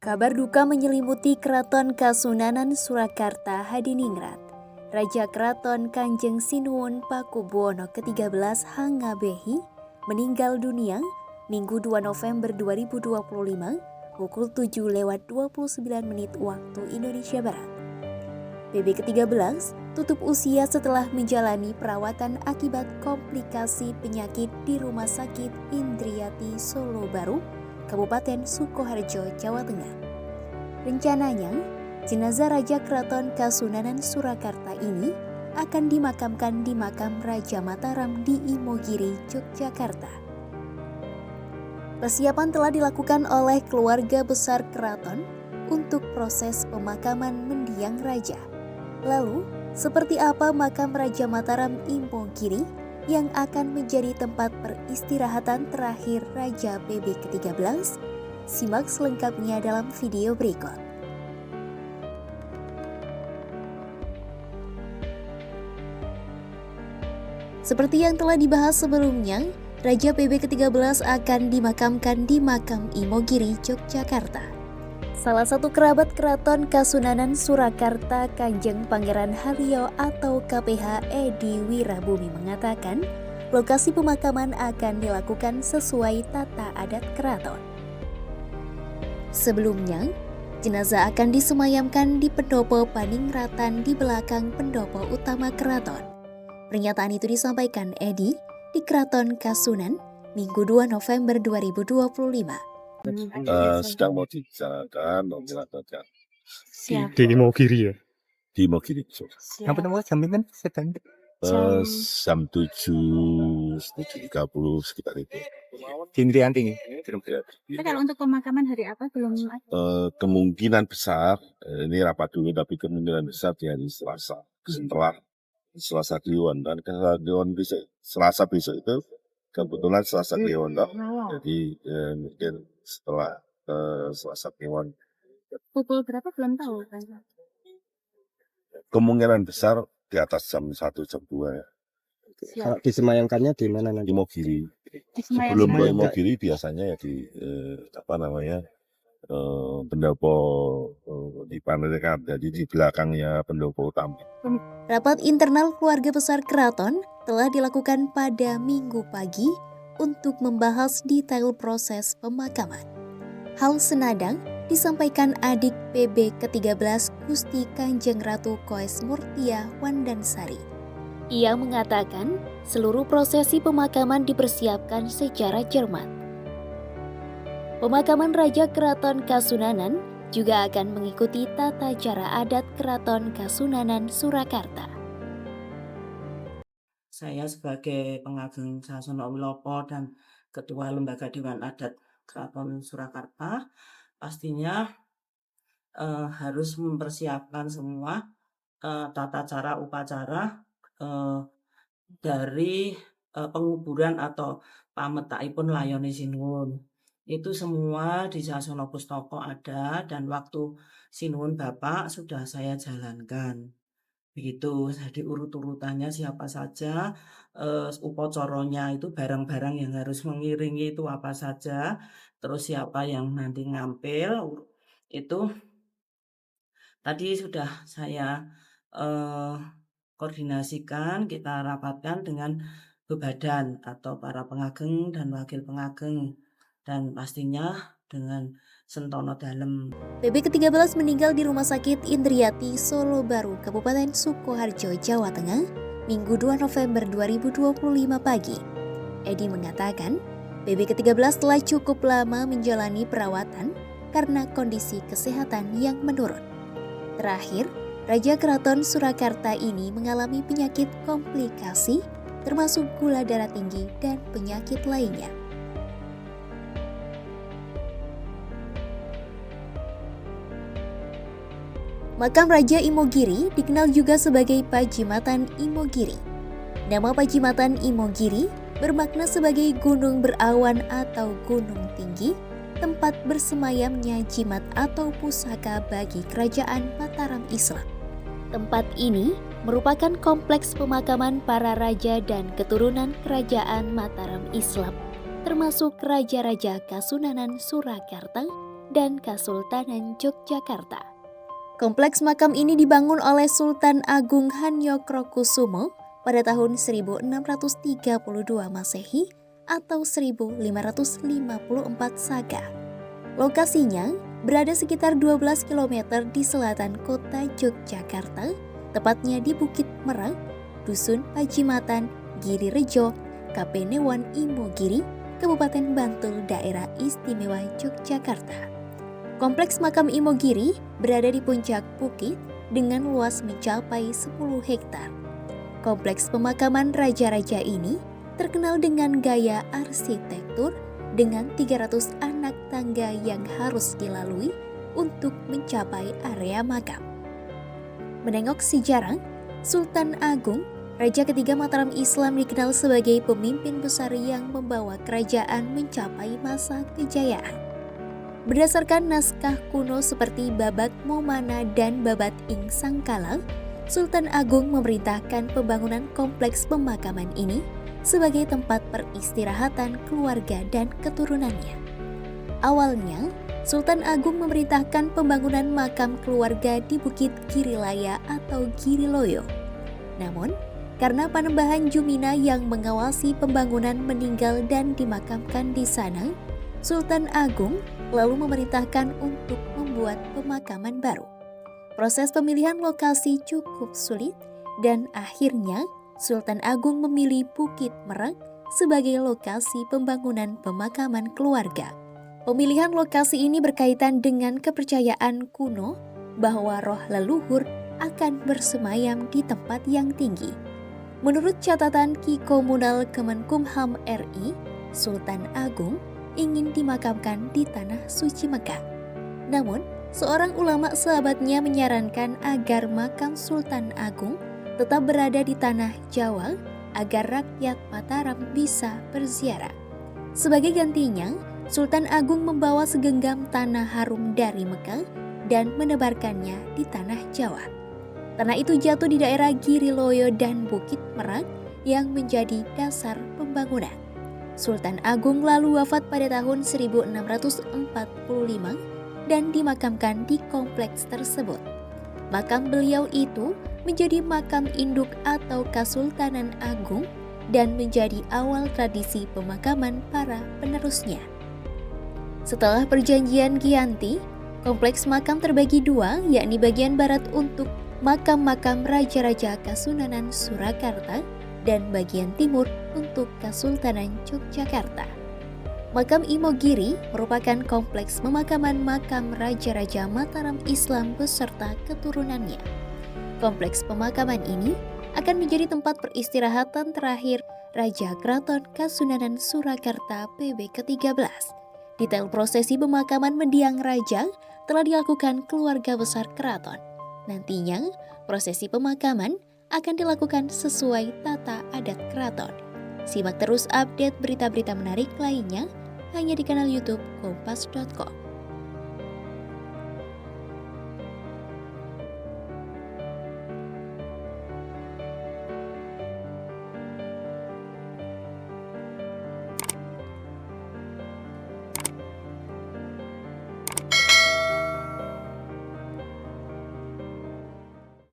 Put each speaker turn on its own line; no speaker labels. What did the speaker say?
Kabar duka menyelimuti Keraton Kasunanan Surakarta Hadiningrat. Raja Keraton Kanjeng Sinuwun Pakubuwono ke-13 Hangabehi meninggal dunia Minggu 2 November 2025 pukul 7:29 waktu Indonesia Barat. PB ke-13 tutup usia setelah menjalani perawatan akibat komplikasi penyakit di Rumah Sakit Indriati Solo Baru, Kabupaten Sukoharjo, Jawa Tengah. Rencananya, jenazah Raja Keraton Kasunanan Surakarta ini akan dimakamkan di makam Raja Mataram di Imogiri, Yogyakarta. Persiapan telah dilakukan oleh keluarga besar keraton untuk proses pemakaman mendiang raja. Lalu, seperti apa makam Raja Mataram Imogiri yang akan menjadi tempat peristirahatan terakhir Raja PB ke-13? Simak selengkapnya dalam video berikut. Seperti yang telah dibahas sebelumnya, Raja PB ke-13 akan dimakamkan di makam Imogiri, Yogyakarta. Salah satu kerabat Keraton Kasunanan Surakarta, Kanjeng Pangeran Haryo atau KPH Edi Wirabumi mengatakan, lokasi pemakaman akan dilakukan sesuai tata adat keraton. Sebelumnya, jenazah akan disemayamkan di pendopo Paningratan di belakang pendopo utama keraton. Pernyataan itu disampaikan Edi di Keraton Kasunan Minggu 2 November 2025.
Sedang mau dibicarakan, mau dilakukan
Di Imogiri ya?
di Imogiri.
Yang pertama jam ini sedang
Jam 7:30 sekitar itu.
di Indrianti.
Tapi kalau untuk pemakaman hari apa belum ada?
Kemungkinan besar, ini rapat dulu, tapi kemungkinan besar di hari Selasa. Setelah Selasa Kliwon, dan Kliwon besok, Selasa besok itu kebetulan Selasa Kliwon, jadi mungkin setelah Selasa Kliwon.
Pukul berapa belum tahu kan?
Kemungkinan besar di atas jam 1, jam 2 ya.
Siap.
Disemayamkannya di mana nanti?
Imogiri.
Disemayamkan.
Sebelum ke Imogiri biasanya ya di pendopo di Paningratan, jadi di belakangnya pendopo utama.
Rapat internal keluarga besar keraton telah dilakukan pada Minggu pagi untuk membahas detail proses pemakaman. Hal senada disampaikan adik PB ke-13 Gusti Kanjeng Ratu Koes Murtia Wandansari. Ia mengatakan seluruh prosesi pemakaman dipersiapkan secara cermat. Pemakaman Raja Keraton Kasunanan juga akan mengikuti tata cara adat Keraton Kasunanan Surakarta.
Saya sebagai pengageng Sasana Wilopo dan Ketua Lembaga Dewan Adat Keraton Surakarta pastinya harus mempersiapkan semua tata cara upacara dari penguburan atau pametaipun layone sinuwun. Itu semua di Sasana Pustaka ada, dan waktu sinuwun Bapak sudah saya jalankan. Begitu, jadi urut-urutannya siapa saja, upacaranya itu barang-barang yang harus mengiringi itu apa saja, terus siapa yang nanti ngampil, itu tadi sudah saya koordinasikan, kita rapatkan dengan bebadan atau para pengageng dan wakil pengageng, dan pastinya dengan sentono dalem.
PB ke-13 meninggal di Rumah Sakit Indriati Solo Baru, Kabupaten Sukoharjo, Jawa Tengah, Minggu 2 November 2025 pagi. Edi mengatakan, PB ke-13 telah cukup lama menjalani perawatan karena kondisi kesehatan yang menurun. Terakhir, Raja Keraton Surakarta ini mengalami penyakit komplikasi, termasuk gula darah tinggi dan penyakit lainnya. Makam Raja Imogiri dikenal juga sebagai Pajimatan Imogiri. Nama Pajimatan Imogiri bermakna sebagai gunung berawan atau gunung tinggi, tempat bersemayamnya jimat atau pusaka bagi Kerajaan Mataram Islam. Tempat ini merupakan kompleks pemakaman para raja dan keturunan Kerajaan Mataram Islam, termasuk Raja-Raja Kasunanan Surakarta dan Kesultanan Yogyakarta. Kompleks makam ini dibangun oleh Sultan Agung Hanyokrokusumo pada tahun 1632 Masehi atau 1554 Saka. Lokasinya berada sekitar 12 km di selatan kota Yogyakarta, tepatnya di Bukit Merang, Dusun Pajimatan, Giri Rejo, Kapenewan Imogiri, Kabupaten Bantul, Daerah Istimewa Yogyakarta. Kompleks makam Imogiri berada di puncak bukit dengan luas mencapai 10 hektar. Kompleks pemakaman raja-raja ini terkenal dengan gaya arsitektur dengan 300 anak tangga yang harus dilalui untuk mencapai area makam. Menengok sejarah, Sultan Agung, Raja ketiga Mataram Islam, dikenal sebagai pemimpin besar yang membawa kerajaan mencapai masa kejayaan. Berdasarkan naskah kuno seperti Babad Momana dan Babad Ing Sangkala, Sultan Agung memerintahkan pembangunan kompleks pemakaman ini sebagai tempat peristirahatan keluarga dan keturunannya. Awalnya, Sultan Agung memerintahkan pembangunan makam keluarga di Bukit Girilaya atau Giriloyo. Namun, karena Panembahan Jumina yang mengawasi pembangunan meninggal dan dimakamkan di sana, Sultan Agung lalu memerintahkan untuk membuat pemakaman baru. Proses pemilihan lokasi cukup sulit dan akhirnya Sultan Agung memilih Bukit Merang sebagai lokasi pembangunan pemakaman keluarga. Pemilihan lokasi ini berkaitan dengan kepercayaan kuno bahwa roh leluhur akan bersemayam di tempat yang tinggi. Menurut catatan Ki Komunal Kemenkumham RI, Sultan Agung ingin dimakamkan di Tanah Suci Mekah. Namun, seorang ulama sahabatnya menyarankan agar makam Sultan Agung tetap berada di tanah Jawa agar rakyat Mataram bisa berziarah. Sebagai gantinya, Sultan Agung membawa segenggam tanah harum dari Mekah dan menebarkannya di tanah Jawa. Tanah itu jatuh di daerah Giriloyo dan Bukit Merang yang menjadi dasar pembangunan. Sultan Agung lalu wafat pada tahun 1645 dan dimakamkan di kompleks tersebut. Makam beliau itu menjadi makam induk atau Kesultanan Agung dan menjadi awal tradisi pemakaman para penerusnya. Setelah perjanjian Giyanti, kompleks makam terbagi dua, yakni bagian barat untuk makam-makam raja-raja Kasunanan Surakarta dan bagian timur untuk Kesultanan Yogyakarta. Makam Imogiri merupakan kompleks pemakaman makam raja-raja Mataram Islam beserta keturunannya. Kompleks pemakaman ini akan menjadi tempat peristirahatan terakhir Raja Keraton Kasunanan Surakarta PB ke-13. Detail prosesi pemakaman mendiang raja telah dilakukan keluarga besar keraton. Nantinya, prosesi pemakaman akan dilakukan sesuai tata adat keraton. Simak terus update berita-berita menarik lainnya hanya di kanal YouTube Kompas.com.